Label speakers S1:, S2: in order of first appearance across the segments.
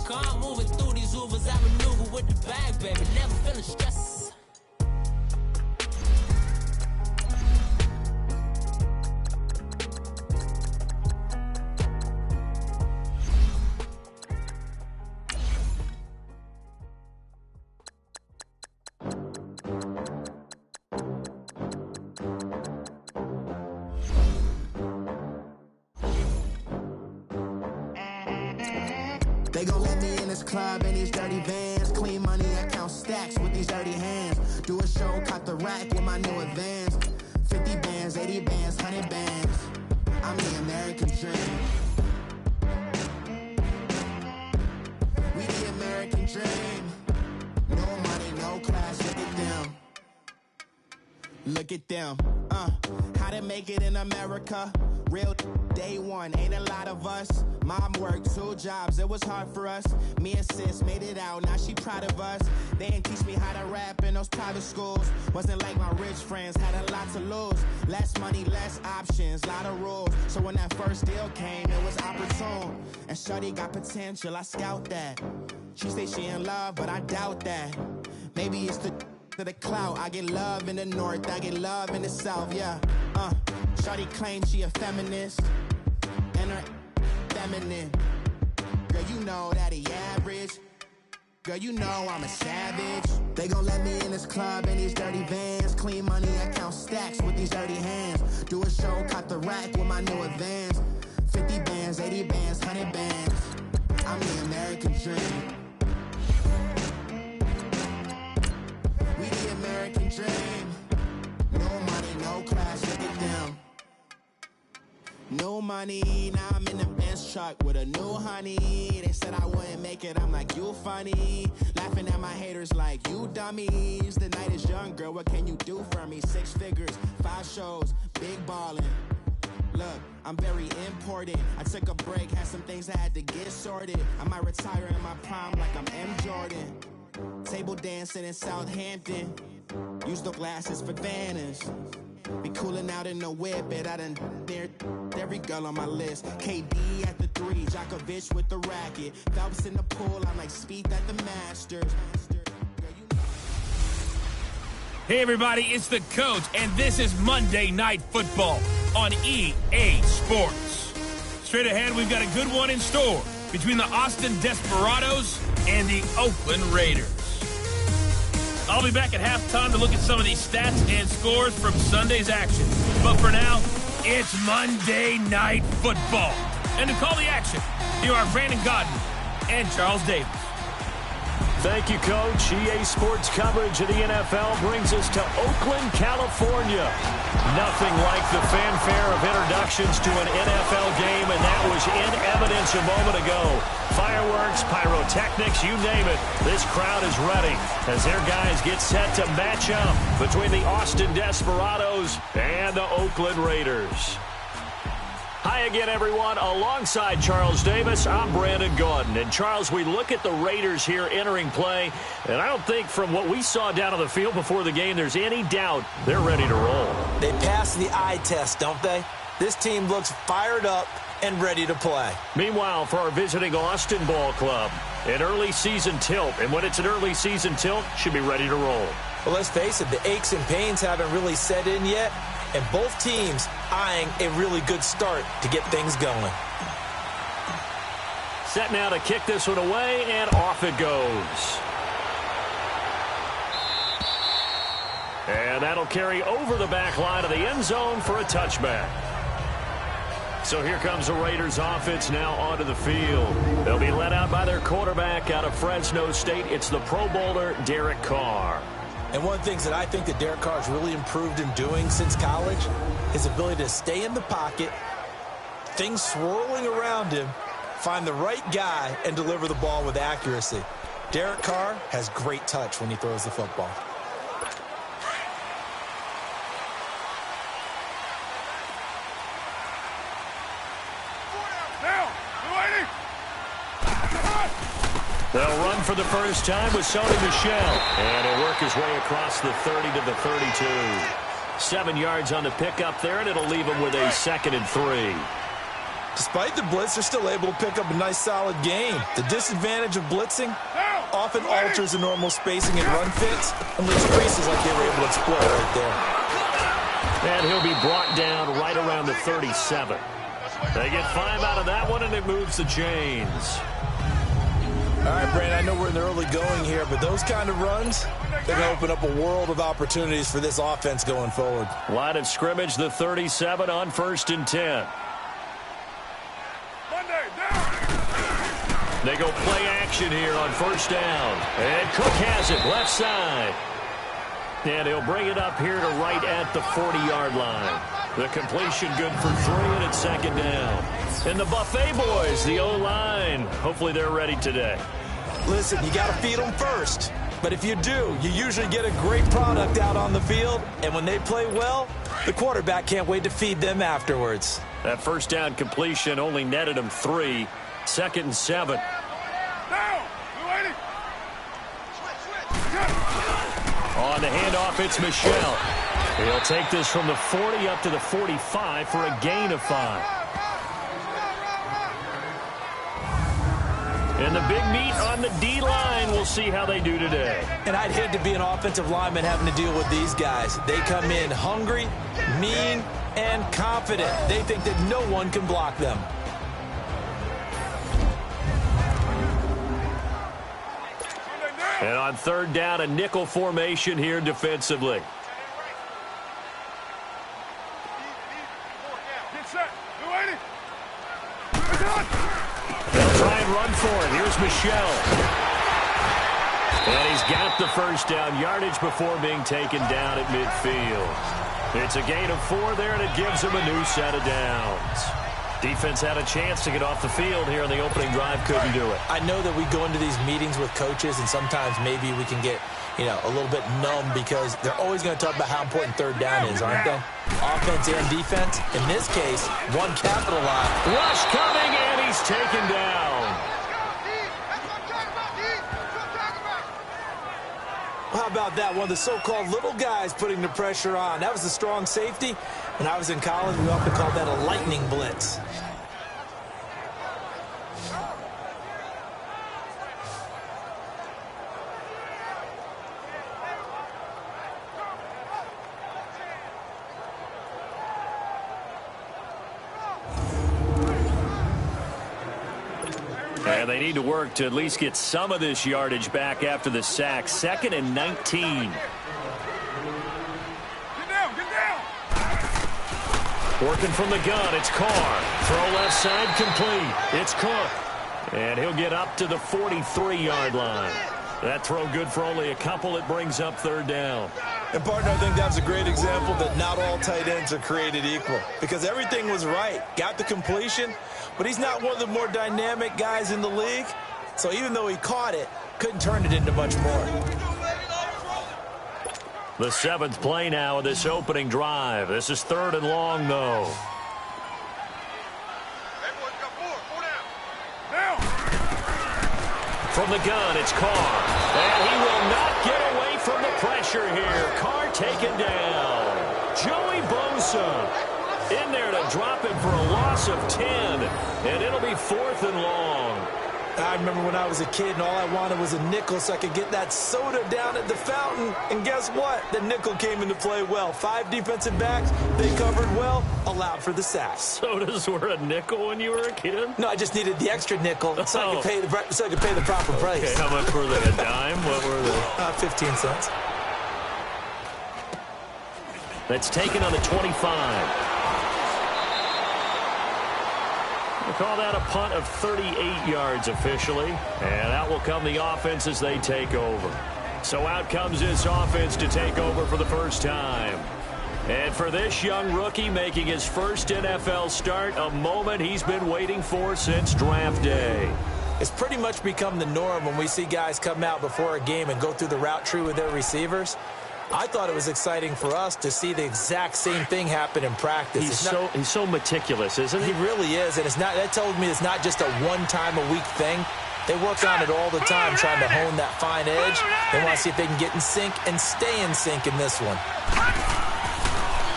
S1: calm, moving through these Ubers. I maneuver with the bag, baby. Never feeling stress.
S2: They gon' let me in this club in these dirty vans. Clean money, I count stacks with these dirty hands. Do a show, caught the rack with my new advance. 50 bands, 80 bands, 100 bands. I'm the American dream. We the American dream. No money, no class, look at them. Look at them, how to make it in America. Real day one, ain't a lot of us. Mom worked 2 jobs, it was hard for us. Me and sis made it out, now she proud of us. They didn't teach me how to rap in those private schools. Wasn't like my rich friends, had a lot to lose. Less money, less options, lot of rules. So when that first deal came, it was opportune. And shorty got potential, I scout that. She say she in love, but I doubt that. Maybe it's the clout. I get love in the north, I get love in the south, yeah. Shorty claims she a feminist, and her feminine. Girl, you know that he average. Girl, you know I'm a savage. They gon' let me in this club in these dirty vans. Clean money, I count stacks with these dirty hands. Do a show, caught the rack with my new advance. 50 bands, 80 bands, 100 bands. I'm the American dream. We the American dream. No money, no class, look at them. No money, now I'm in the Benz truck with a new honey. They said I wouldn't make it, I'm like, you funny. Laughing at my haters like, you dummies. The night is young, girl, what can you do for me? 6 figures, 5 shows, big ballin'. Look, I'm very important. I took a break, had some things I had to get sorted. I might retire in my prime like I'm M. Jordan. Table dancing in Southampton. Use the glasses for Vannas. Be cooling out in the whip, but I done dared every girl on my list. KD at the 3, Djokovic with the racket. Phelps in the pool, I'm like Speed at the Masters.
S3: Hey everybody, it's the Coach, and this is Monday Night Football on EA Sports. Straight ahead, we've got a good one in store between the Austin Desperados and the Oakland Raiders. I'll be back at halftime to look at some of these stats and scores from Sunday's action. But for now, it's Monday Night Football. And to call the action, here are Brandon Godden and Charles Davis.
S4: Thank you, Coach. EA Sports coverage of the NFL brings us to Oakland, California. Nothing like the fanfare of introductions to an NFL game, and that was in evidence a moment ago. Fireworks, pyrotechnics, you name it. This crowd is ready as their guys get set to match up between the Austin Desperados and the Oakland Raiders. Hi again, everyone. Alongside Charles Davis, I'm Brandon Gaudin. And, Charles, we look at the Raiders here entering play, and I don't think from what we saw down on the field before the game there's any doubt they're ready to roll.
S5: They pass the eye test, don't they? This team looks fired up and ready to play.
S4: Meanwhile, for our visiting Austin Ball Club, an early season tilt. And when it's an early season tilt, should be ready to roll.
S5: Well, let's face it, the aches and pains haven't really set in yet. And both teams eyeing a really good start to get things going.
S4: Set now to kick this one away, and off it goes. And that'll carry over the back line of the end zone for a touchback. So here comes the Raiders offense now onto the field. They'll be led out by their quarterback out of Fresno State. It's the Pro Bowler, Derek Carr.
S5: And one of the things that I think that Derek Carr has really improved in doing since college, his ability to stay in the pocket, things swirling around him, find the right guy, and deliver the ball with accuracy. Derek Carr has great touch when he throws the football.
S4: They'll run for the first time with Sony Michel. And he'll work his way across the 30 to the 32. 7 yards on the pickup there, and it'll leave him with a 2nd and 3.
S5: Despite the blitz, they're still able to pick up a nice, solid gain. The disadvantage of blitzing often alters the normal spacing and run fits and leaves creases like they were able to exploit right there.
S4: And he'll be brought down right around the 37. They get 5 out of that one, and it moves the chains.
S5: All right, Brandon, I know we're in the early going here, but those kind of runs, they're going to open up a world of opportunities for this offense going forward.
S4: Line of scrimmage, the 37 on 1st and 10. They go play action here on 1st down. And Cook has it, left side. And he'll bring it up here to right at the 40-yard line. The completion good for 3, and it's 2nd down. And the Buffet boys, the O-line, hopefully they're ready today.
S5: Listen, you got to feed them first. But if you do, you usually get a great product out on the field. And when they play well, the quarterback can't wait to feed them afterwards.
S4: That 1st down completion only netted him 3. 2nd and 7. On the handoff, it's Michel. He'll take this from the 40 up to the 45 for a gain of 5. And the big meat on the D-line. We'll see how they do today.
S5: And I'd hate to be an offensive lineman having to deal with these guys. They come in hungry, mean, and confident. They think that no one can block them.
S4: And on 3rd down, a nickel formation here defensively. They'll try and run for it. Here's Michel. And he's got the 1st down yardage before being taken down at midfield. It's a gain of 4 there, and it gives him a new set of downs. Defense had a chance to get off the field here on the opening drive, couldn't do it.
S5: I know that we go into these meetings with coaches, and sometimes maybe we can get, a little bit numb because they're always going to talk about how important 3rd down is, aren't they? Offense and defense. In this case, one capitalized.
S4: Rush coming, and he's taken down.
S5: How about that? One of the so-called little guys putting the pressure on. That was a strong safety. When I was in college, we often called that a lightning blitz.
S4: And they need to work to at least get some of this yardage back after the sack. 2nd and 19. Working from the gun, it's Carr. Throw left side complete. It's Cook. And he'll get up to the 43-yard line. That throw good for only a couple. It brings up 3rd down.
S5: And, partner, I think that's a great example that not all tight ends are created equal. Because everything was right. Got the completion, but he's not one of the more dynamic guys in the league. So even though he caught it, couldn't turn it into much more.
S4: The 7th play now of this opening drive. This is 3rd and long, though. From the gun, it's Carr. And he will not get away from the pressure here. Carr taken down. Joey Bosa in there to drop him for a loss of 10. And it'll be 4th and long.
S5: I remember when I was a kid and all I wanted was a nickel so I could get that soda down at the fountain. And guess what? The nickel came into play well. 5 defensive backs, they covered well, allowed for the sack.
S4: Sodas were a nickel when you were a kid?
S5: No, I just needed the extra nickel so I could pay the proper price.
S4: Okay, how much were they? A dime? What were they?
S5: 15 cents.
S4: That's taken on the 25. We'll call that a punt of 38 yards officially. And out will come the offense as they take over. So out comes this offense to take over for the first time. And for this young rookie making his first NFL start, a moment he's been waiting for since draft day.
S5: It's pretty much become the norm when we see guys come out before a game and go through the route tree with their receivers. I thought it was exciting for us to see the exact same thing happen in practice.
S4: He's so meticulous, isn't he?
S5: He really is, and that tells me it's not just a one-time-a-week thing. They work on it all the time trying to hone that fine edge. They want to see if they can get in sync and stay in sync in this one.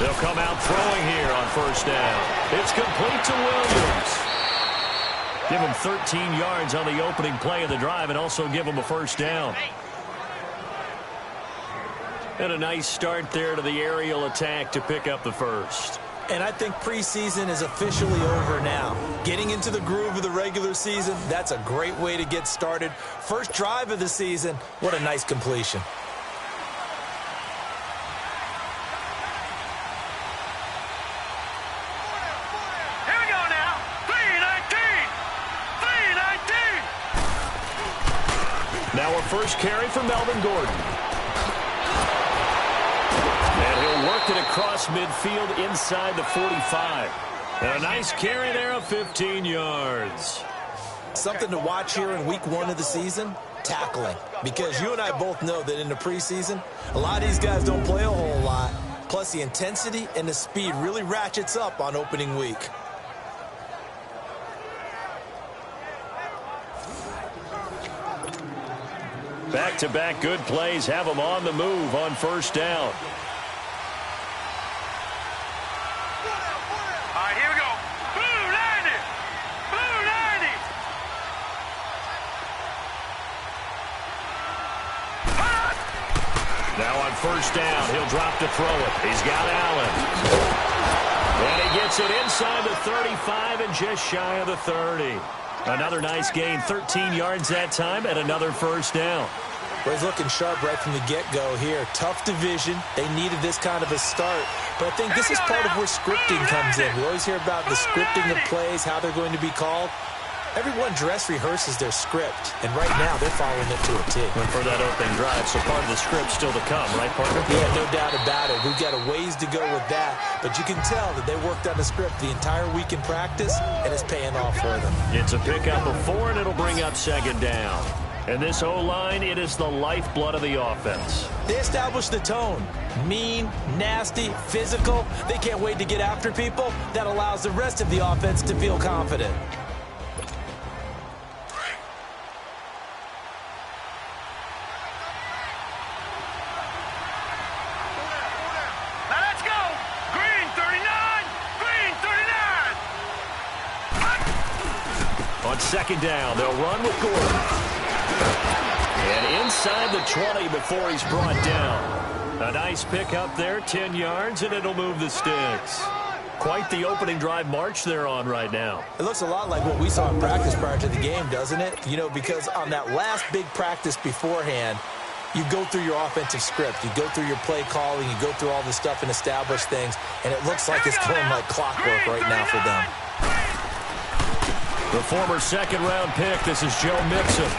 S4: They'll come out throwing here on first down. It's complete to Williams. Give him 13 yards on the opening play of the drive and also give him a first down. And a nice start there to the aerial attack to pick up the first.
S5: And I think preseason is officially over now. Getting into the groove of the regular season, that's a great way to get started. First drive of the season, what a nice completion.
S6: Here we go now. 319. 319.
S4: Now our first carry for Melvin Gordon. And he'll work it across midfield inside the 45. And a nice carry there of 15 yards.
S5: Something to watch here in week 1 of the season, tackling. Because you and I both know that in the preseason, a lot of these guys don't play a whole lot. Plus the intensity and the speed really ratchets up on opening week.
S4: Back-to-back good plays have them on the move on first down.
S6: All right, here we go. Blue 90. Blue 90.
S4: Now on first down, he'll drop to throw it. He's got Allen. And he gets it inside the 35 and just shy of the 30. Another nice gain, 13 yards that time, and another first down.
S5: Well, he's looking sharp right from the get-go here. Tough division. They needed this kind of a start. But I think this is part of where scripting comes in. We always hear about the scripting of plays, how they're going to be called. Everyone dress rehearses their script, and right now they're following it to a T.
S4: And for that opening drive, so part of the script still to come, right, partner?
S5: Yeah, no doubt about it. We've got a ways to go with that, but you can tell that they worked on the script the entire week in practice, and it's paying off for them.
S4: It's a pickup of 4, and it'll bring up second down. And this O-line, it is the lifeblood of the offense.
S5: They establish the tone. Mean, nasty, physical. They can't wait to get after people. That allows the rest of the offense to feel confident.
S6: Now let's go. Green 39. Green 39.
S4: On second down, they'll run with Gordon. And inside the 20 before he's brought down. A nice pick up there, 10 yards, and it'll move the sticks. Quite the opening drive march they're on right now.
S5: It looks a lot like what we saw in practice prior to the game, doesn't it? You know, because on that last big practice beforehand, you go through your offensive script. You go through your play calling. You go through all this stuff and establish things. And it looks like it's going like clockwork right now for them.
S4: The former second-round pick, this is Joe Mixon.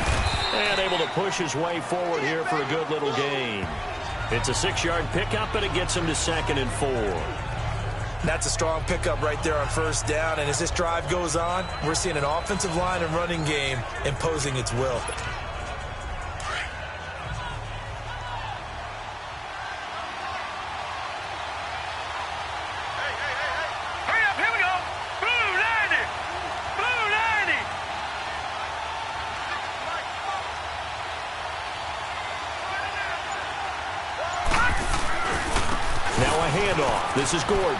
S4: And able to push his way forward here for a good little gain. It's a 6-yard pickup, and it gets him to 2nd and 4.
S5: That's a strong pickup right there on first down. And as this drive goes on, we're seeing an offensive line and running game imposing its will.
S6: Hurry up, here we go. Blue 90. Blue 90.
S4: Now a handoff. This is Gordon.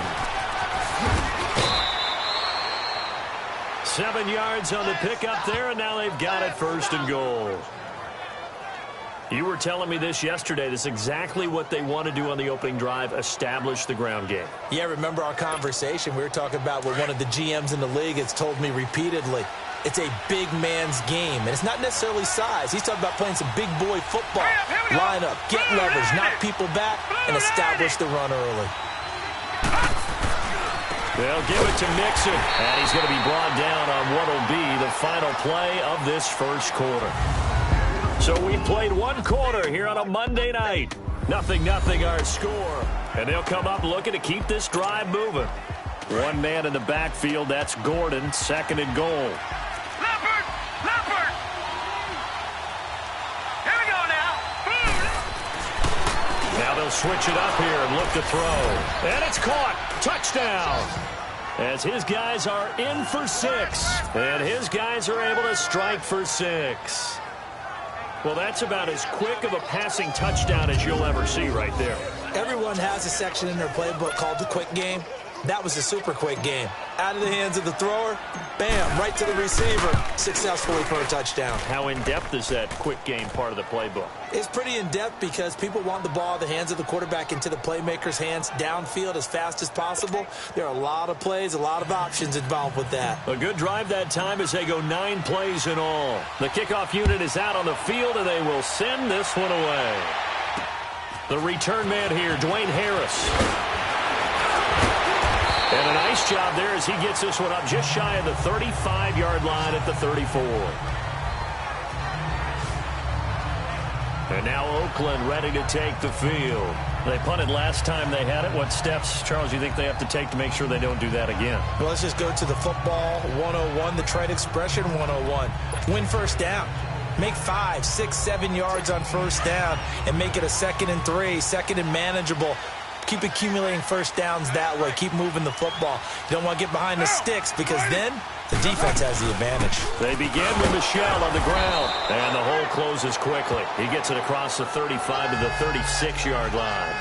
S4: 7 yards on the pickup there, and now they've got it 1st and goal. You were telling me this yesterday. This is exactly what they want to do on the opening drive, establish the ground game.
S5: Yeah, remember our conversation? We were talking about what one of the GMs in the league has told me repeatedly. It's a big man's game, and it's not necessarily size. He's talking about playing some big boy football. Line up, get leverage, knock people back, and establish the run early.
S4: They'll give it to Mixon, and he's going to be brought down on what will be the final play of this first quarter. So we played 1 quarter here on a Monday night. 0-0 our score, and they'll come up looking to keep this drive moving. One man in the backfield, that's Gordon, 2nd and goal.
S6: Leopard. Leopard. Here we go now.
S4: Now they'll switch it up here and look to throw. And it's caught. Touchdown. As his guys are in for 6. And his guys are able to strike for 6. Well, that's about as quick of a passing touchdown as you'll ever see right there.
S5: Everyone has a section in their playbook called the quick game. That was a super quick game. Out of the hands of the thrower, bam, right to the receiver, successfully for a touchdown.
S4: How in-depth is that quick game part of the playbook?
S5: It's pretty in-depth because people want the ball in the hands of the quarterback into the playmaker's hands downfield as fast as possible. There are a lot of plays, a lot of options involved with that.
S4: A good drive that time as they go 9 plays in all. The kickoff unit is out on the field, and they will send this one away. The return man here, Dwayne Harris. And a nice job there as he gets this one up just shy of the 35-yard line at the 34. And now Oakland ready to take the field. They punted last time they had it. What steps, Charles, do you think they have to take to make sure they don't do that again?
S5: Well, let's just go to the football 101, the trade expression 101. Win first down. Make 5, 6, 7 yards on first down and make it a 2nd and 3, 2nd and manageable. Keep accumulating first downs that way. Keep moving the football. You don't want to get behind the sticks because then the defense has the advantage.
S4: They begin with Michel on the ground, and the hole closes quickly. He gets it across the 35 to the 36-yard line.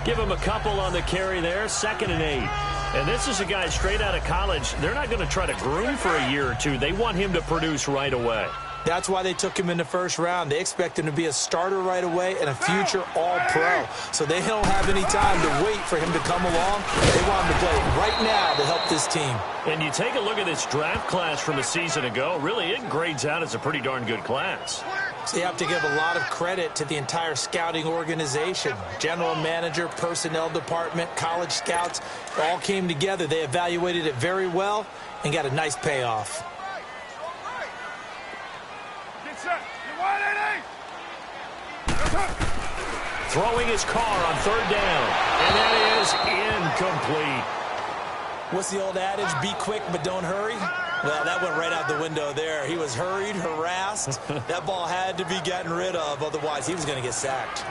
S4: Give him a couple on the carry there, 2nd and 8. And this is a guy straight out of college. They're not going to try to groom for a year or two. They want him to produce right away.
S5: That's why they took him in the first round. They expect him to be a starter right away and a future all-pro. So they don't have any time to wait for him to come along. They want him to play right now to help this team.
S4: And you take a look at this draft class from a season ago. Really, it grades out as a pretty darn good class.
S5: So you have to give a lot of credit to the entire scouting organization. General manager, personnel department, college scouts, all came together. They evaluated it very well and got a nice payoff.
S4: Throwing his car on 3rd down, and that is incomplete.
S5: What's the old adage? Be quick, but don't hurry. Well, that went right out the window there. He was hurried, harassed. That ball had to be gotten rid of, otherwise he was going to get sacked.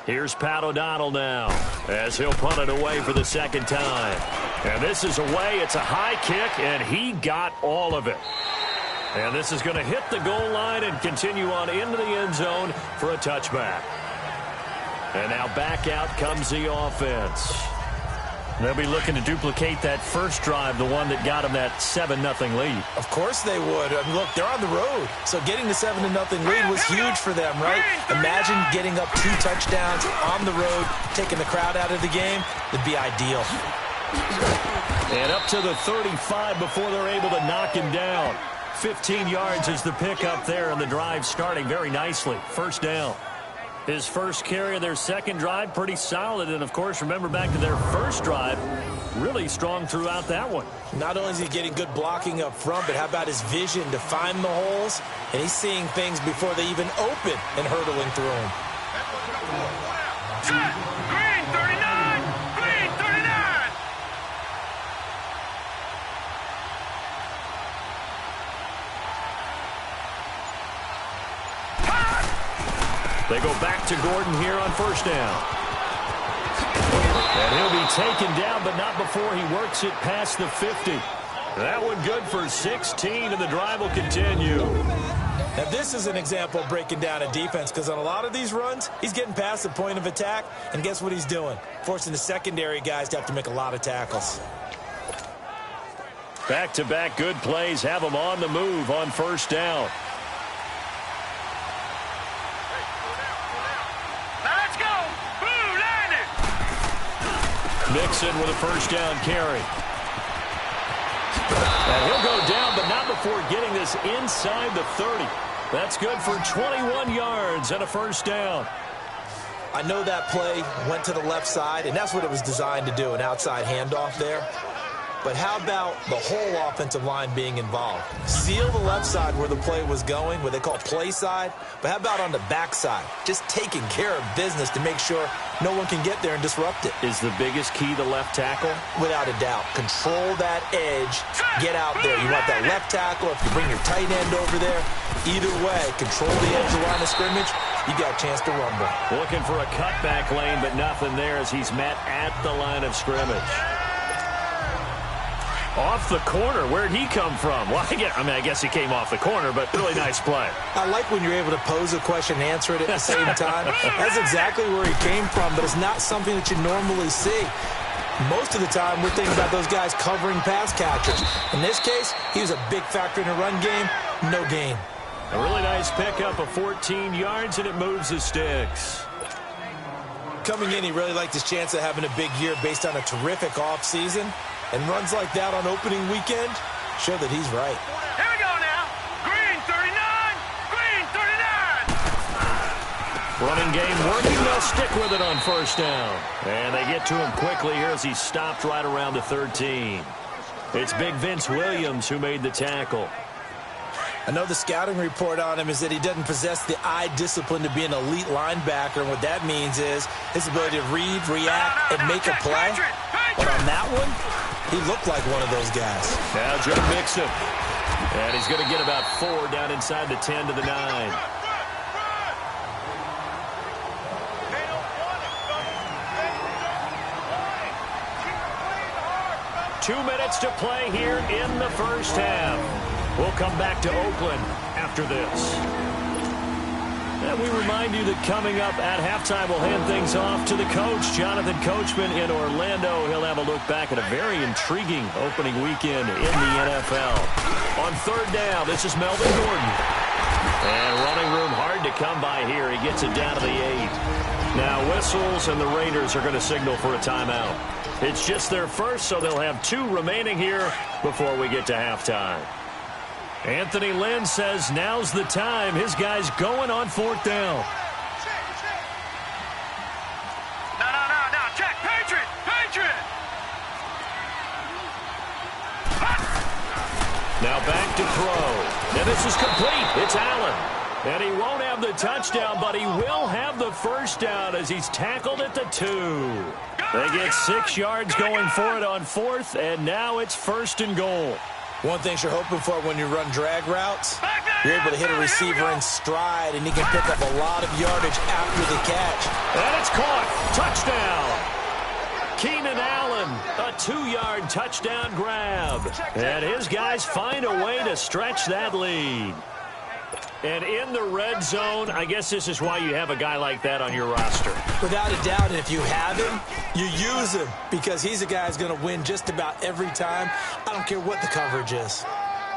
S4: Here's Pat O'Donnell now as he'll punt it away for the 2nd time. And this is away. It's a high kick, and he got all of it. And this is going to hit the goal line and continue on into the end zone for a touchback. And now back out comes the offense. They'll be looking to duplicate that first drive, the one that got them that 7-0 lead.
S5: Of course they would. I mean, look, they're on the road. So getting the 7-0 lead was huge for them, right? Imagine getting up 2 touchdowns on the road, taking the crowd out of the game. It'd be ideal.
S4: And up to the 35 before they're able to knock him down. 15 yards is the pickup there, and the drive starting very nicely. First down. His first carry of their second drive, pretty solid. And, of course, remember back to their first drive, really strong throughout that one.
S5: Not only is he getting good blocking up front, but how about his vision to find the holes? And he's seeing things before they even open and hurdling through them.
S6: Green 39! Green 39!
S4: They go back to Gordon here on first down. And he'll be taken down, but not before he works it past the 50. That one good for 16, and the drive will continue.
S5: Now, this is an example of breaking down a defense, because on a lot of these runs, he's getting past the point of attack, and guess what he's doing? Forcing the secondary guys to have to make a lot of tackles.
S4: Back-to-back good plays have them on the move on first down. Mixon with a first down carry. And he'll go down, but not before getting this inside the 30. That's good for 21 yards and a first down.
S5: I know that play went to the left side, and that's what it was designed to do, an outside handoff there. But how about the whole offensive line being involved? Seal the left side where the play was going, what they call play side. But how about on the back side? Just taking care of business to make sure no one can get there and disrupt it.
S4: Is the biggest key the left tackle?
S5: Without a doubt. Control that edge. Get out there. You want that left tackle. If you bring your tight end over there, either way, control the edge of the line of scrimmage. You got a chance to rumble.
S4: Looking for a cutback lane, but nothing there as he's met at the line of scrimmage. Off the corner. Where'd he come from? Well, I guess he came off the corner, but really nice play.
S5: I like when you're able to pose a question and answer it at the same time. That's exactly where he came from, but it's not something that you normally see. Most of the time, we're thinking about those guys covering pass catchers. In this case, he was a big factor in the run game. No gain.
S4: A really nice pickup of 14 yards, and it moves the sticks.
S5: Coming in, he really liked his chance of having a big year based on a terrific offseason. And runs like that on opening weekend show that he's right.
S6: Here we go now. Green 39. Green 39.
S4: Running game working. They'll stick with it on first down. And they get to him quickly here as he stopped right around the 13. It's Big Vince Williams who made the tackle.
S5: I know the scouting report on him is that he doesn't possess the eye discipline to be an elite linebacker. And what that means is his ability to read, react, and make a play. But on that one, he looked like one of those guys.
S4: Now Joe Mixon. And he's going to get about 4 down inside the 10 to the 9. Two minutes to play here in the first half. We'll come back to Oakland after this. And we remind you that coming up at halftime, we'll hand things off to the coach, Jonathan Coachman in Orlando. He'll have a look back at a very intriguing opening weekend in the NFL. On third down, this is Melvin Gordon. And running room hard to come by here. He gets it down to the 8. Now whistles, and the Raiders are going to signal for a timeout. It's just their first, so they'll have 2 remaining here before we get to halftime. Anthony Lynn says now's the time. His guy's going on fourth down.
S6: No. Check. Patriot.
S4: Now back to throw. And this is complete. It's Allen. And he won't have the touchdown, but he will have the first down as he's tackled at the 2. They get 6 yards going for it on fourth, and now it's first and goal.
S5: One thing you're hoping for when you run drag routes, you're able to hit a receiver in stride, and he can pick up a lot of yardage after the catch.
S4: And it's caught. Touchdown. Keenan Allen, a 2-yard touchdown grab. And his guys find a way to stretch that lead. And in the red zone, I guess this is why you have a guy like that on your roster.
S5: Without a doubt, and if you have him, you use him because he's a guy who's going to win just about every time. I don't care what the coverage is.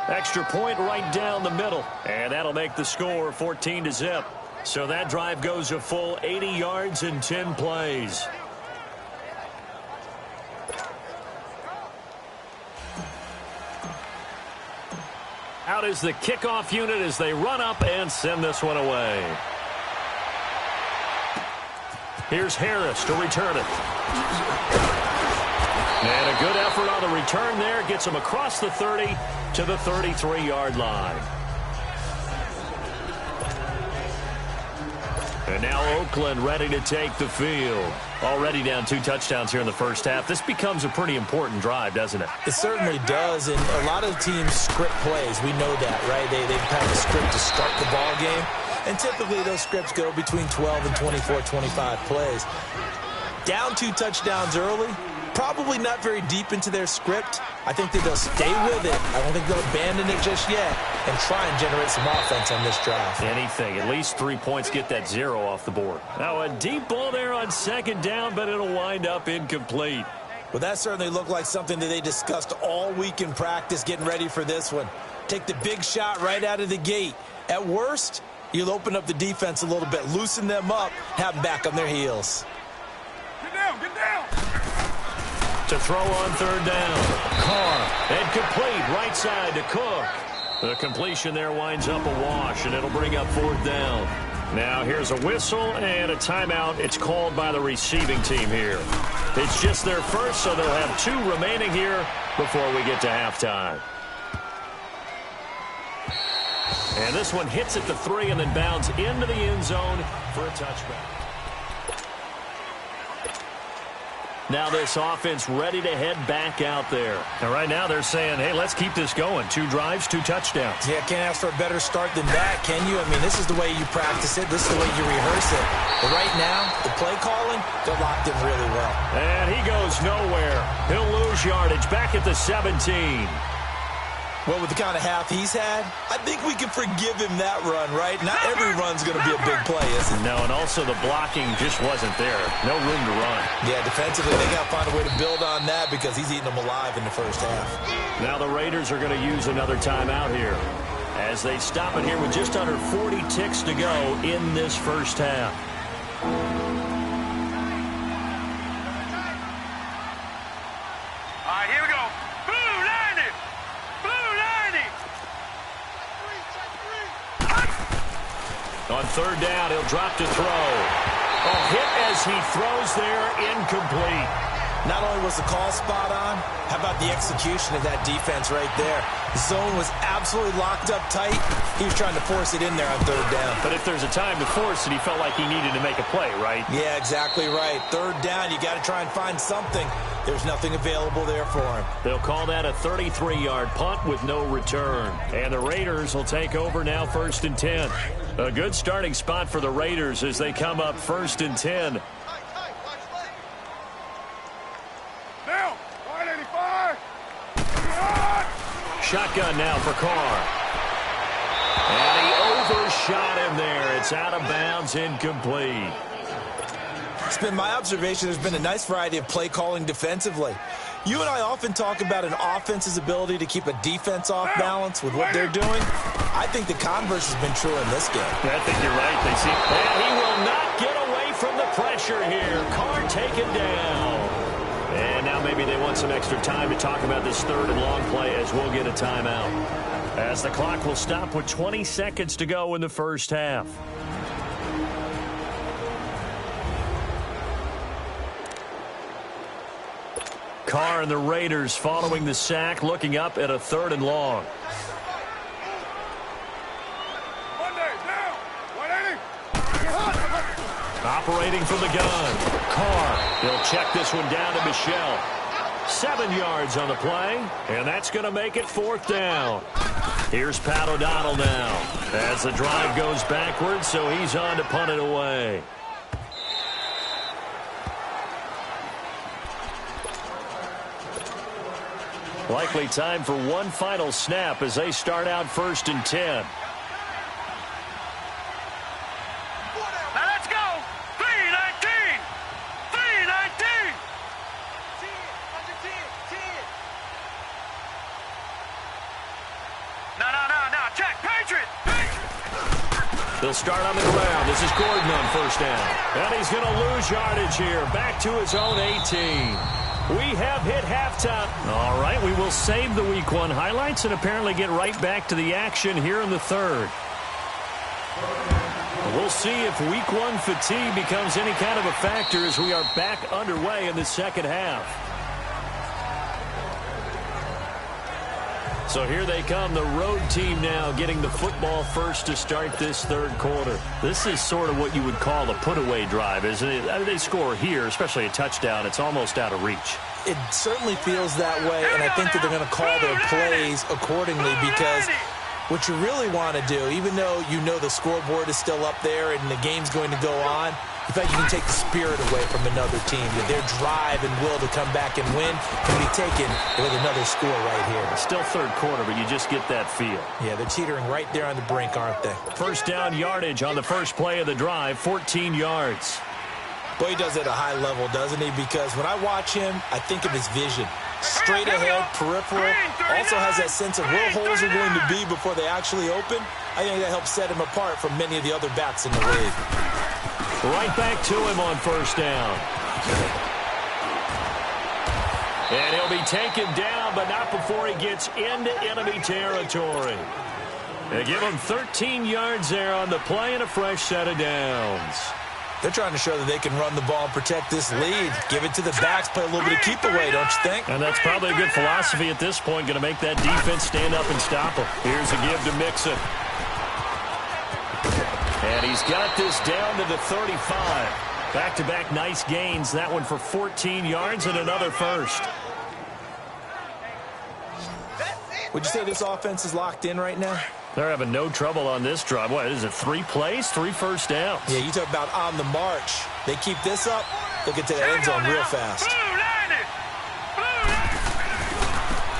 S4: Extra point right down the middle. And that'll make the score 14-0. So that drive goes a full 80 yards in 10 plays. Out is the kickoff unit as they run up and send this one away. Here's Harris to return it. And a good effort on the return there. Gets him across the 30 to the 33-yard line. And now Oakland ready to take the field. Already down 2 touchdowns here in the first half. This becomes a pretty important drive, doesn't it?
S5: It certainly does, and a lot of teams script plays. We know that, right? They have a script to start the ball game, and typically those scripts go between 12 and 24, 25 plays. Down 2 touchdowns early, probably not very deep into their script. I think that they'll stay with it. I don't think they'll abandon it just yet and try and generate some offense on this drive.
S4: Anything. At least 3 points, get that 0 off the board. Now a deep ball there on second down, but it'll wind up incomplete.
S5: Well, that certainly looked like something that they discussed all week in practice getting ready for this one. Take the big shot right out of the gate. At worst, you'll open up the defense a little bit, loosen them up, have them back on their heels.
S6: Get down.
S4: To throw on third down. Carr. And complete right side to Cook. The completion there winds up a wash, and it'll bring up fourth down. Now here's a whistle and a timeout. It's called by the receiving team here. It's just their first, so they'll have 2 remaining here before we get to halftime. And this one hits at the 3 and then bounds into the end zone for a touchback. Now this offense ready to head back out there. And right now they're saying, hey, let's keep this going. 2 drives, 2 touchdowns.
S5: Yeah, can't ask for a better start than that, can you? I mean, this is the way you practice it. This is the way you rehearse it. But right now, the play calling, they're locked in really well.
S4: And he goes nowhere. He'll lose yardage back at the 17.
S5: Well, with the kind of half he's had, I think we can forgive him that run, right? Not every run's going to be a big play, is it?
S4: No, and also the blocking just wasn't there. No room to run.
S5: Yeah, defensively, they got to find a way to build on that because he's eating them alive in the first half.
S4: Now the Raiders are going to use another timeout here as they stop it here with just under 40 ticks to go in this first half.
S6: All right, here we go. Blue 90. Blue 90.
S4: On third down, he'll drop to throw. A hit as he throws there, incomplete.
S5: Not only was the call spot on, how about the execution of that defense right there? The zone was absolutely locked up tight. He was trying to force it in there on third down.
S4: But if there's a time to force it, he felt like he needed to make a play, right?
S5: Yeah, exactly right. Third down, you got to try and find something. There's nothing available there for him.
S4: They'll call that a 33-yard punt with no return. And the Raiders will take over now 1st and 10. A good starting spot for the Raiders as they come up 1st and 10.
S6: Now, 185.
S4: Shotgun now for Carr. And he overshot him there. It's out of bounds, incomplete.
S5: It's been my observation there's been a nice variety of play calling defensively. You and I often talk about an offense's ability to keep a defense off balance with what they're doing. I think the converse has been true in this game.
S4: I think you're right. They see, and he will not get away from the pressure here. Carr taken down. And now maybe they want some extra time to talk about this 3rd and long play as we'll get a timeout. As the clock will stop with 20 seconds to go in the first half. Carr and the Raiders following the sack, looking up at a 3rd and long. Operating from the gun. Carr, he'll check this one down to Michelle. 7 yards on the play, and that's going to make it 4th down. Here's Pat O'Donnell now as the drive goes backwards, so he's on to punt it away. Likely time for one final snap as they start out 1st and 10.
S6: Now let's go. 319. 319. 10. No. Check. Patriot.
S4: They'll start on the ground. This is Gordon on 1st down. And he's going to lose yardage here. Back to his own 18. We have hit halftime. All right, we will save the Week 1 highlights and apparently get right back to the action here in the 3rd. We'll see if Week 1 fatigue becomes any kind of a factor as we are back underway in the 2nd half. So here they come, the road team now getting the football first to start this 3rd quarter. This is sort of what you would call a put-away drive, isn't it? I mean, they score here, especially a touchdown. It's almost out of reach.
S5: It certainly feels that way, and I think that they're going to call their plays accordingly because what you really want to do, even though you know the scoreboard is still up there and the game's going to go on, in fact, you can take the spirit away from another team. That their drive and will to come back and win can be taken with another score right here.
S4: It's still 3rd quarter, but you just get that feel.
S5: Yeah, they're teetering right there on the brink, aren't they?
S4: 1st down yardage on the first play of the drive, 14 yards.
S5: Boy, he does it at a high level, doesn't he? Because when I watch him, I think of his vision. Straight ahead, peripheral, also has that sense of where holes are going to be before they actually open. I think that helps set him apart from many of the other backs in the league.
S4: Right back to him on 1st down. And he'll be taken down, but not before he gets into enemy territory. They give him 13 yards there on the play and a fresh set of downs.
S5: They're trying to show that they can run the ball and protect this lead. Give it to the backs, play a little bit of keep away, don't you think?
S4: And that's probably a good philosophy at this point, going to make that defense stand up and stop him. Here's a give to Mixon. And he's got this down to the 35. Back-to-back nice gains. That one for 14 yards and another first.
S5: Would you say this offense is locked in right now?
S4: They're having no trouble on this drive. What is it, 3 plays, 3 first downs?
S5: Yeah, you talk about on the march. They keep this up, they'll get to the end zone real fast.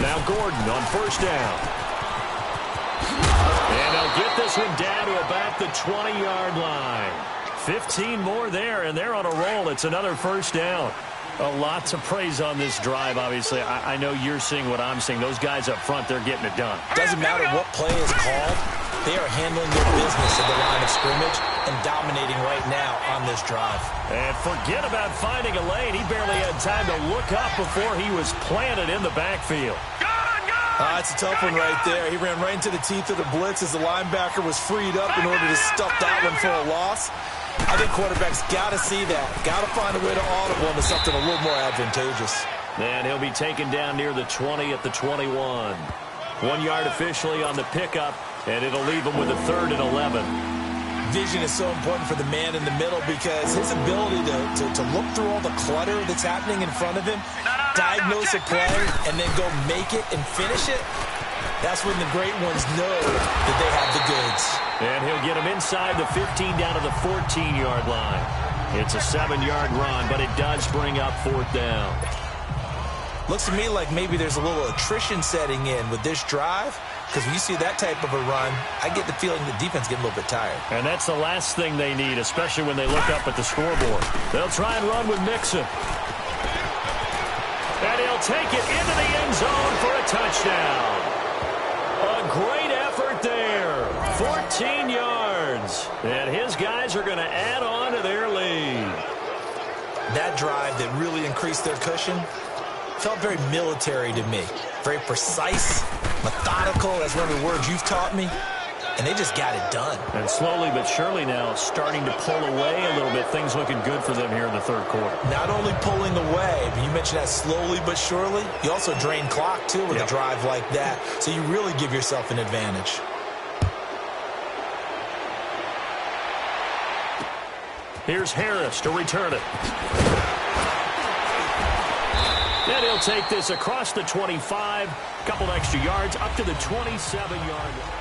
S4: Now Gordon on first down. And they'll get this one down to about the 20-yard line. 15 more there, and they're on a roll. It's another first down. A lot to praise on this drive, obviously. I know you're seeing what I'm seeing. Those guys up front, they're getting it done.
S5: Doesn't matter what play is called. They are handling their business at the line of scrimmage and dominating right now on this drive.
S4: And forget about finding a lane. He barely had time to look up before he was planted in the backfield.
S5: That's a tough one right there. He ran right into the teeth of the blitz as the linebacker was freed up in order to stuff that one for a loss. I think quarterbacks got to see that. Got to find a way to audible into something a little more advantageous.
S4: And he'll be taken down near the 20 at the 21. 1 yard officially on the pickup, and it'll leave him with a 3rd and 11.
S5: Vision is so important for the man in the middle because his ability to look through all the clutter that's happening in front of him, diagnose a play, and then go make it and finish it, that's when the great ones know that they have the goods.
S4: And he'll get him inside the 15 down to the 14-yard line. It's a 7-yard run, but it does bring up 4th down.
S5: Looks to me like maybe there's a little attrition setting in with this drive, because when you see that type of a run, I get the feeling the defense getting a little bit tired.
S4: And that's the last thing they need, especially when they look up at the scoreboard. They'll try and run with Mixon. And he'll take it into the end zone for a touchdown. A great effort there. 14 yards. And his guys are going to add on to their lead.
S5: That drive that really increased their cushion felt very military to me. Very precise, methodical. That's one of the words you've taught me. And they just got it done.
S4: And slowly but surely now starting to pull away a little bit. Things looking good for them here in the 3rd quarter.
S5: Not only pulling away, but you mentioned that slowly but surely. You also drain clock, too, with a drive like that. So you really give yourself an advantage.
S4: Here's Harris to return it. And he'll take this across the 25. Couple extra yards up to the 27-yard line.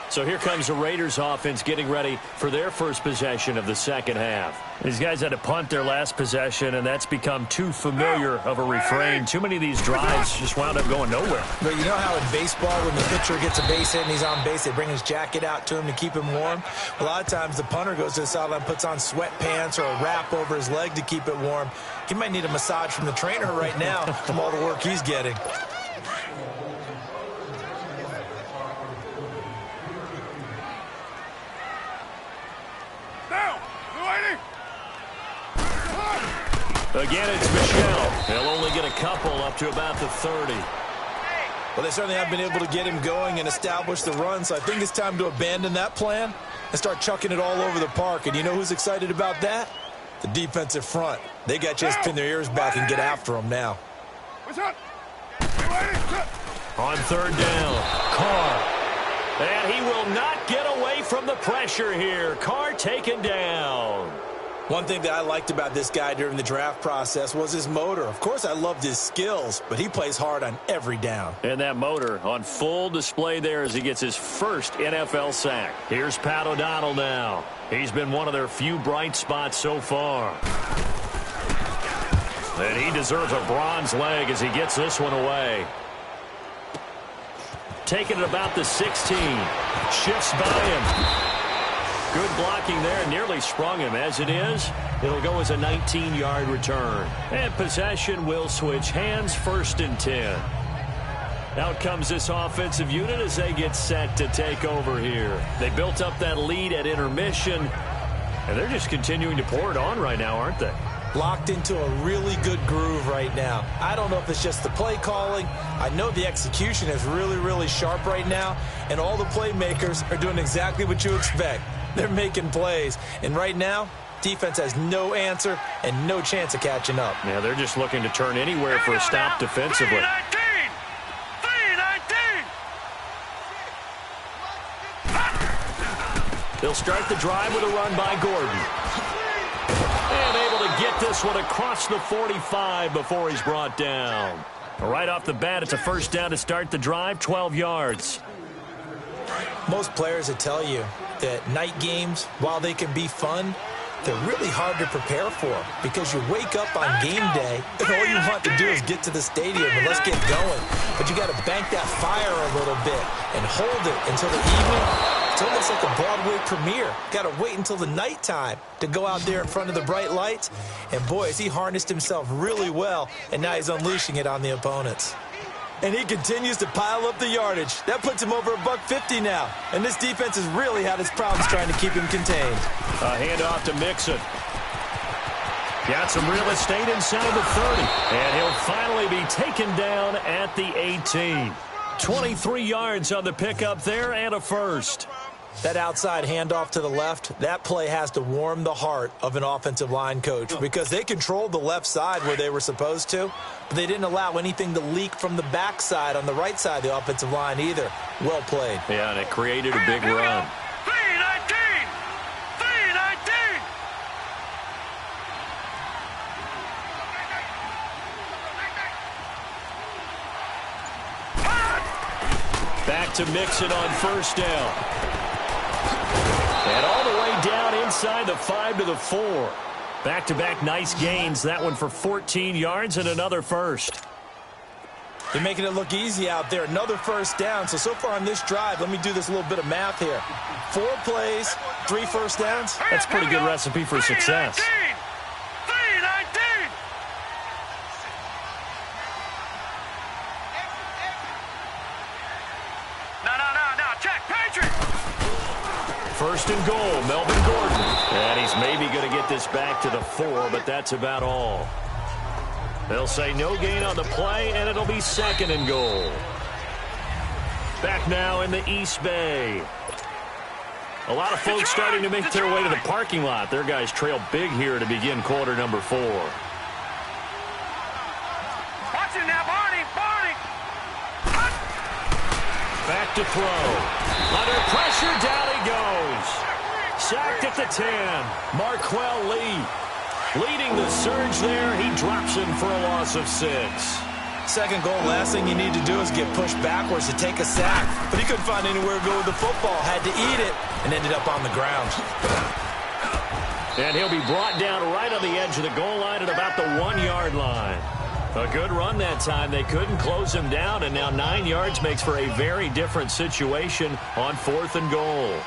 S4: So here comes the Raiders offense getting ready for their first possession of the second half. These guys had to punt their last possession, and that's become too familiar of a refrain. Too many of these drives just wound up going nowhere.
S5: But you know how in baseball, when the pitcher gets a base hit and he's on base, they bring his jacket out to him to keep him warm? A lot of times the punter goes to the sideline, puts on sweatpants or a wrap over his leg to keep it warm. He might need a massage from the trainer right now from all the work he's getting.
S4: Again, it's Michelle. They'll only get a couple up to about the 30.
S5: Well, they certainly have been able to get him going and establish the run, so I think it's time to abandon that plan and start chucking it all over the park. And you know who's excited about that? The defensive front. They got to just pin their ears back and get after him now.
S4: On 3rd down, Carr. And he will not get away from the pressure here. Carr taken down.
S5: One thing that I liked about this guy during the draft process was his motor. Of course, I loved his skills, but he plays hard on every down.
S4: And that motor on full display there as he gets his first NFL sack. Here's Pat O'Donnell now. He's been one of their few bright spots so far. And he deserves a bronze leg as he gets this one away. Taking it about the 16. Shifts by him. Good blocking there, nearly sprung him. As it is, it'll go as a 19-yard return. And possession will switch hands, 1st and 10. Out comes this offensive unit as they get set to take over here. They built up that lead at intermission, and they're just continuing to pour it on right now, aren't they?
S5: Locked into a really good groove right now. I don't know if it's just the play calling. I know the execution is really, really sharp right now, and all the playmakers are doing exactly what you expect. They're making plays. And right now, defense has no answer and no chance of catching up.
S4: Yeah, they're just looking to turn anywhere for a stop defensively.
S6: 3-19.
S4: They'll start the drive with a run by Gordon. And able to get this one across the 45 before he's brought down. Right off the bat, it's a first down to start the drive, 12 yards.
S5: Most players will tell you that night games, while they can be fun, they're really hard to prepare for because you wake up on game day and all you want to do is get to the stadium and let's get going. But you got to bank that fire a little bit and hold it until the evening. It's almost like a Broadway premiere. Got to wait until the nighttime to go out there in front of the bright lights. And boy, has he harnessed himself really well, and now he's unleashing it on the opponents. And he continues to pile up the yardage. That puts him over $150 now. And this defense has really had its problems trying to keep him contained.
S4: A handoff to Mixon. Got some real estate inside the 30. And he'll finally be taken down at the 18. 23 yards on the pickup there and a first.
S5: That outside handoff to the left, that play has to warm the heart of an offensive line coach because they controlled the left side where they were supposed to, but they didn't allow anything to leak from the backside on the right side of the offensive line either. Well played.
S4: Yeah, and it created a big run.
S6: 319! 319!
S4: Back to Mixon on first down. And all the way down inside the 5 to the 4. Back-to-back nice gains. That one for 14 yards and another first.
S5: They're making it look easy out there. Another first down. So far on this drive, let me do this little bit of math here. 4 plays, 3 first downs.
S4: That's a pretty good recipe for success.
S6: 319! No, check, Patriot!
S4: First and goal, Melvin Gordon. And he's maybe going to get this back to the 4, but that's about all. They'll say no gain on the play, and it'll be second and goal. Back now in the East Bay. A lot of folks starting to make their way to the parking lot. Their guys trail big here to begin quarter number 4.
S6: Watch it now, Barney!
S4: Back to throw. Under pressure, down he goes. Sacked at the 10. Marquell Lee leading the surge there. He drops him for a loss of 6.
S5: Second goal, last thing you need to do is get pushed backwards to take a sack. But he couldn't find anywhere to go with the football. Had to eat it and ended up on the ground.
S4: And he'll be brought down right on the edge of the goal line at about the 1-yard line. A good run that time. They couldn't close him down, and now 9 yards makes for a very different situation on 4th and goal.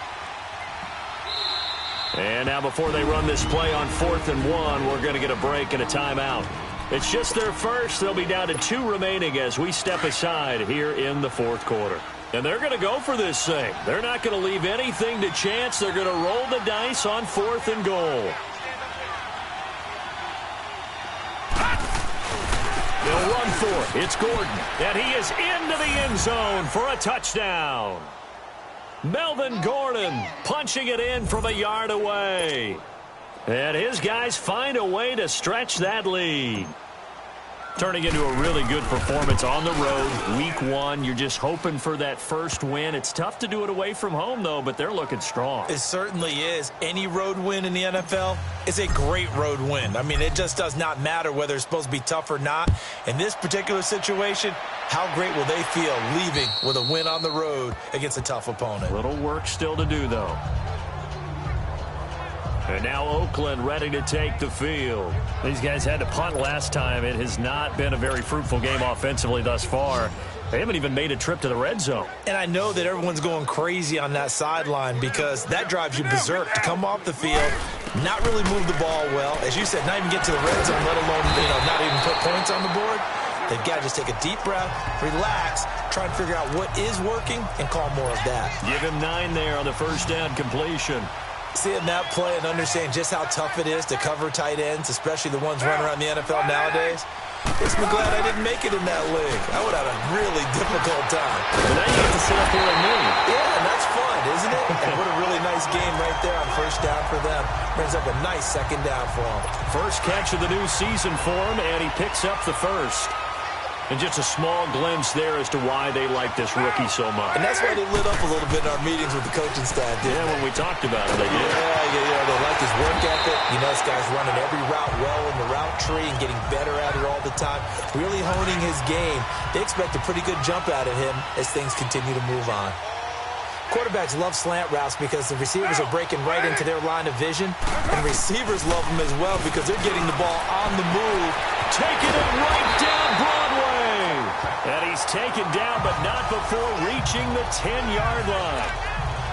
S4: And now before they run this play on 4th and 1, we're going to get a break and a timeout. It's just their first. They'll be down to 2 remaining as we step aside here in the 4th quarter. And they're going to go for this thing. They're not going to leave anything to chance. They're going to roll the dice on 4th and goal. They'll run for it. It's Gordon. And he is into the end zone for a touchdown. Melvin Gordon punching it in from a yard away. And his guys find a way to stretch that lead. Turning into a really good performance on the road. Week 1, you're just hoping for that first win. It's tough to do it away from home, though, but they're looking strong.
S5: It certainly is. Any road win in the NFL is a great road win. I mean, it just does not matter whether it's supposed to be tough or not. In this particular situation, how great will they feel leaving with a win on the road against a tough opponent?
S4: Little work still to do, though. And now Oakland ready to take the field. These guys had to punt last time. It has not been a very fruitful game offensively thus far. They haven't even made a trip to the red zone.
S5: And I know that everyone's going crazy on that sideline because that drives you berserk to come off the field, not really move the ball well. As you said, not even get to the red zone, let alone, not even put points on the board. They've got to just take a deep breath, relax, try and figure out what is working, and call more of that.
S4: Give him 9 there on the first down completion.
S5: Seeing that play and understand just how tough it is to cover tight ends, especially the ones running around the NFL nowadays, makes me glad I didn't make it in that league. I would have a really difficult time.
S4: But now you get to sit up here and me.
S5: Yeah, and that's fun, isn't it? And what a really nice game right there on first down for them. Brings up a nice second down for them.
S4: First catch of the new season for him, and he picks up the first. And just a small glimpse there as to why they like this rookie so much.
S5: And that's why they lit up a little bit in our meetings with the coaching staff.
S4: Yeah, when we talked about it, they did.
S5: Yeah, they like his work ethic. You know, this guy's running every route well in the route tree and getting better at it all the time, really honing his game. They expect a pretty good jump out of him as things continue to move on. Quarterbacks love slant routes because the receivers are breaking right into their line of vision, and receivers love them as well because they're getting the ball on the move.
S4: Taking it right down Broadway. And he's taken down, but not before reaching the 10-yard line.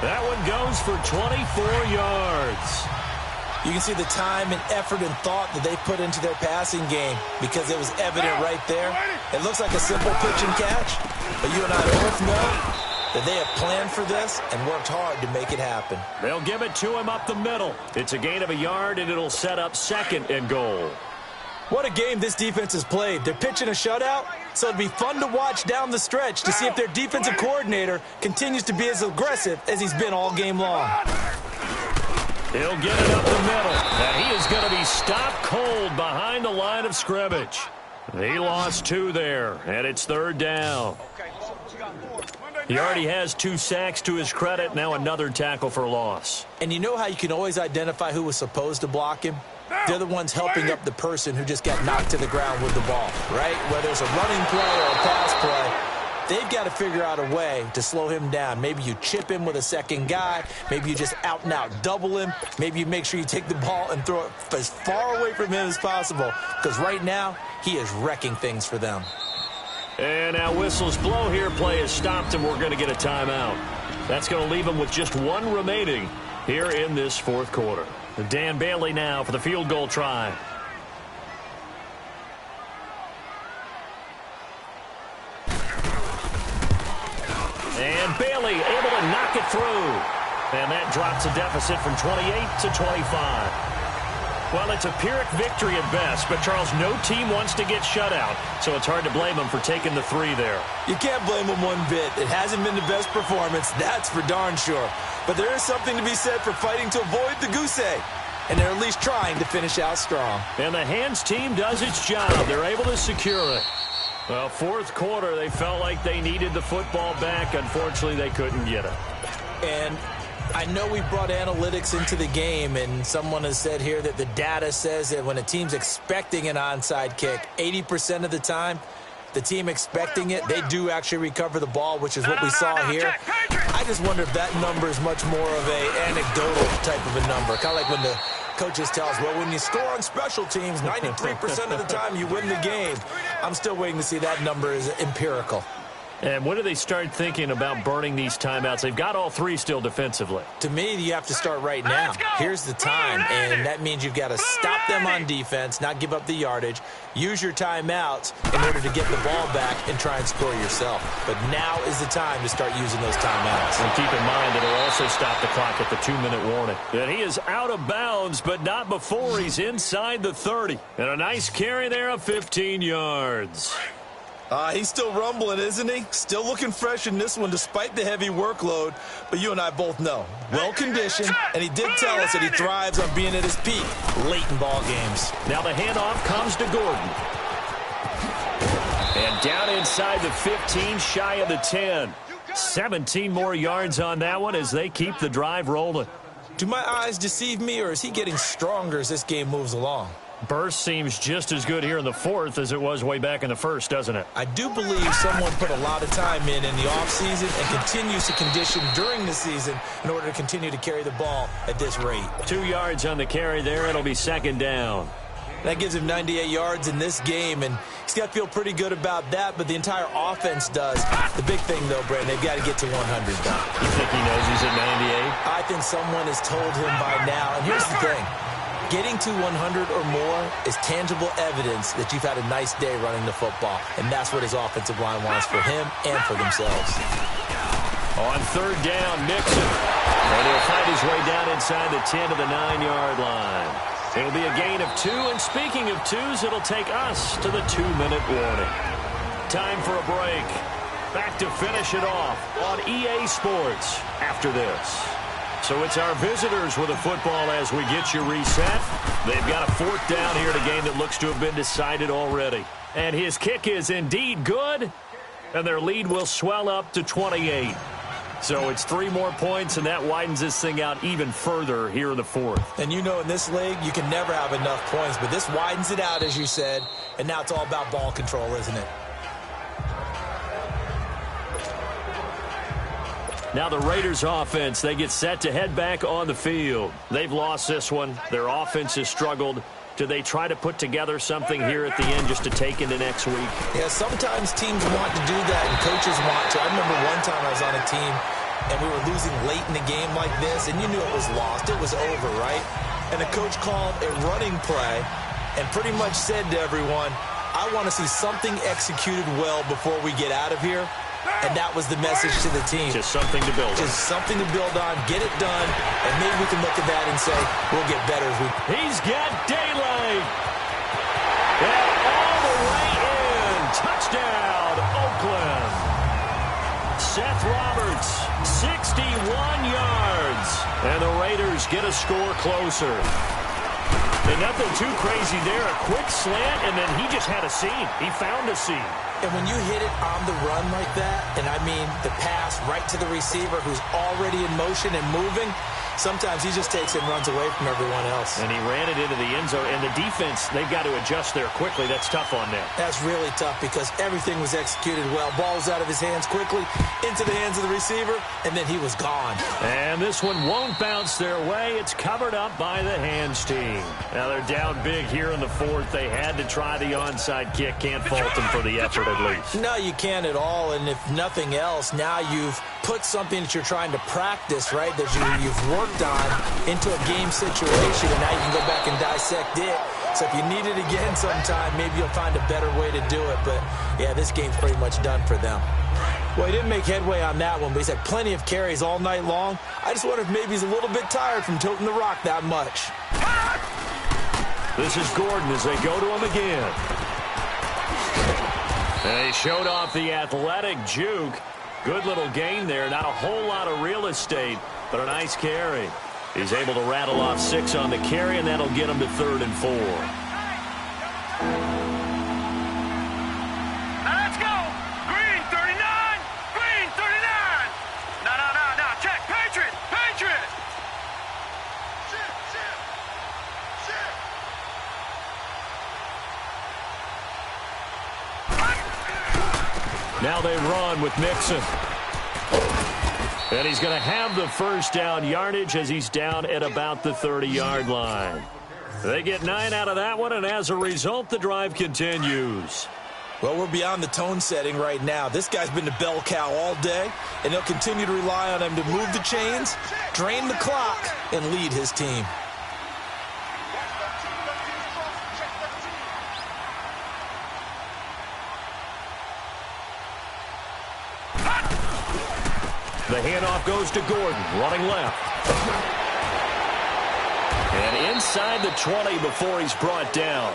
S4: That one goes for 24 yards.
S5: You can see the time and effort and thought that they put into their passing game because it was evident right there. It looks like a simple pitch and catch, but you and I both know that they have planned for this and worked hard to make it happen.
S4: They'll give it to him up the middle. It's a gain of a yard, and it'll set up 2nd and goal.
S5: What a game this defense has played. They're pitching a shutout, so it'll be fun to watch down the stretch to see if their defensive coordinator continues to be as aggressive as he's been all game long.
S4: He'll get it up the middle, and he is going to be stopped cold behind the line of scrimmage. He lost 2 there, and it's 3rd down. He already has 2 sacks to his credit, now another tackle for loss.
S5: And you know how you can always identify who was supposed to block him? They're the ones helping up the person who just got knocked to the ground with the ball, right? Whether it's a running play or a pass play, they've got to figure out a way to slow him down. Maybe you chip him with a second guy. Maybe you just out-and-out double him. Maybe you make sure you take the ball and throw it as far away from him as possible, because right now he is wrecking things for them.
S4: And now whistles blow here. Play is stopped, and we're going to get a timeout. That's going to leave him with just 1 remaining here in this 4th quarter. Dan Bailey now for the field goal try. And Bailey able to knock it through. And that drops a deficit from 28 to 25. Well, it's a Pyrrhic victory at best, but, Charles, no team wants to get shut out, so it's hard to blame them for taking the 3 there.
S5: You can't blame them one bit. It hasn't been the best performance, that's for darn sure. But there is something to be said for fighting to avoid the goose egg, and they're at least trying to finish out strong.
S4: And the hands team does its job. They're able to secure it. Well, 4th quarter, they felt like they needed the football back. Unfortunately, they couldn't get it.
S5: And I know we brought analytics into the game, and someone has said here that the data says that when a team's expecting an onside kick, 80% of the time, the team expecting it, they do actually recover the ball, which is what we saw here. I just wonder if that number is much more of an anecdotal type of a number, kind of like when the coaches tell us, well, when you score on special teams, 93% of the time you win the game. I'm still waiting to see that number is empirical.
S4: And when do they start thinking about burning these timeouts? They've got all 3 still defensively.
S5: To me, you have to start right now. Here's the time, and that means you've got to stop them on defense, not give up the yardage, use your timeouts in order to get the ball back and try and score yourself. But now is the time to start using those timeouts.
S4: And keep in mind that it'll also stop the clock at the 2-minute warning. And he is out of bounds, but not before he's inside the 30. And a nice carry there of 15 yards.
S5: He's still rumbling, isn't he? Still looking fresh in this one despite the heavy workload. But you and I both know, well-conditioned, and he did tell us that he thrives on being at his peak late in ball games.
S4: Now the handoff comes to Gordon. And down inside the 15, shy of the 10. 17 more yards on that one as they keep the drive rolling.
S5: Do my eyes deceive me, or is he getting stronger as this game moves along?
S4: Burst seems just as good here in the 4th as it was way back in the 1st, doesn't it?
S5: I do believe someone put a lot of time in the offseason and continues to condition during the season in order to continue to carry the ball at this rate.
S4: 2 yards on the carry there. It'll be 2nd down.
S5: That gives him 98 yards in this game, and he's got to feel pretty good about that, but the entire offense does. The big thing, though, Brandon, they've got to get to 100 now.
S4: You think he knows he's at 98?
S5: I think someone has told him by now. And here's the thing. Getting to 100 or more is tangible evidence that you've had a nice day running the football, and that's what his offensive line wants for him and for themselves.
S4: On 3rd down, Mixon. And he'll fight his way down inside the 10 to the 9-yard line. It'll be a gain of 2, and speaking of 2s, it'll take us to the 2-minute warning. Time for a break. Back to finish it off on EA Sports after this. So it's our visitors with a football as we get you reset. They've got a 4th down here in a game that looks to have been decided already. And his kick is indeed good, and their lead will swell up to 28. So it's 3 more points, and that widens this thing out even further here in the 4th.
S5: And you know in this league, you can never have enough points, but this widens it out, as you said, and now it's all about ball control, isn't it?
S4: Now the Raiders offense, they get set to head back on the field. They've lost this one. Their offense has struggled. Do they try to put together something here at the end just to take into next week?
S5: Yeah, sometimes teams want to do that and coaches want to. I remember one time I was on a team and we were losing late in the game like this, and you knew it was lost. It was over, right? And the coach called a running play and pretty much said to everyone, I want to see something executed well before we get out of here. And that was the message to the team.
S4: Just something to build on.
S5: Just something to build on, get it done, and maybe we can look at that and say, we'll get better as we...
S4: He's got daylight. And all the way in. Touchdown, Oakland. Seth Roberts, 61 yards. And the Raiders get a score closer. And nothing too crazy there. A quick slant, and then he just had a seam. He found a seam.
S5: And when you hit it on the run like that, and I mean the pass right to the receiver who's already in motion and moving, sometimes he just takes it and runs away from everyone else.
S4: And he ran it into the end zone. And the defense, they've got to adjust there quickly. That's tough on them.
S5: That's really tough because everything was executed well. Ball was out of his hands quickly, into the hands of the receiver, and then he was gone. And
S4: this one won't bounce their way. It's covered up by the hands team. Now they're down big here in the 4th. They had to try the onside kick. Can't fault them for the effort at least.
S5: No, you can't at all. And if nothing else, now you've put something that you're trying to practice, right, that you've worked on into a game situation, and now you can go back and dissect it. So if you need it again sometime, maybe you'll find a better way to do it. But, yeah, this game's pretty much done for them. Well, he didn't make headway on that one, but he's had plenty of carries all night long. I just wonder if maybe he's a little bit tired from toting the rock that much.
S4: This is Gordon as they go to him again. And he showed off the athletic juke. Good little gain there. Not a whole lot of real estate, but a nice carry. He's able to rattle off 6 on the carry, and that'll get him to 3rd and 4.
S6: Now let's go. Green 39. Green 39. No. Check. Patriot.
S4: Now they run with Mixon. And he's going to have the 1st down yardage as he's down at about the 30-yard line. They get 9 out of that one, and as a result, the drive continues.
S5: Well, we're beyond the tone setting right now. This guy's been the bell cow all day, and they'll continue to rely on him to move the chains, drain the clock, and lead his team.
S4: The handoff goes to Gordon, running left. And inside the 20 before he's brought down.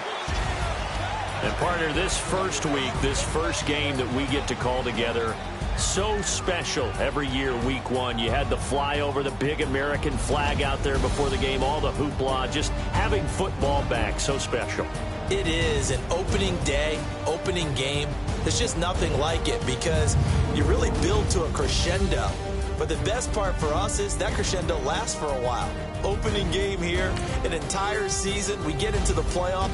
S4: And partner, this first week, this first game that we get to call together, so special every year, week 1. You had the flyover, the big American flag out there before the game, all the hoopla, just having football back, so special.
S5: It is an opening day, opening game. There's just nothing like it because you really build to a crescendo. But the best part for us is that crescendo lasts for a while. Opening game here, an entire season. We get into the playoff.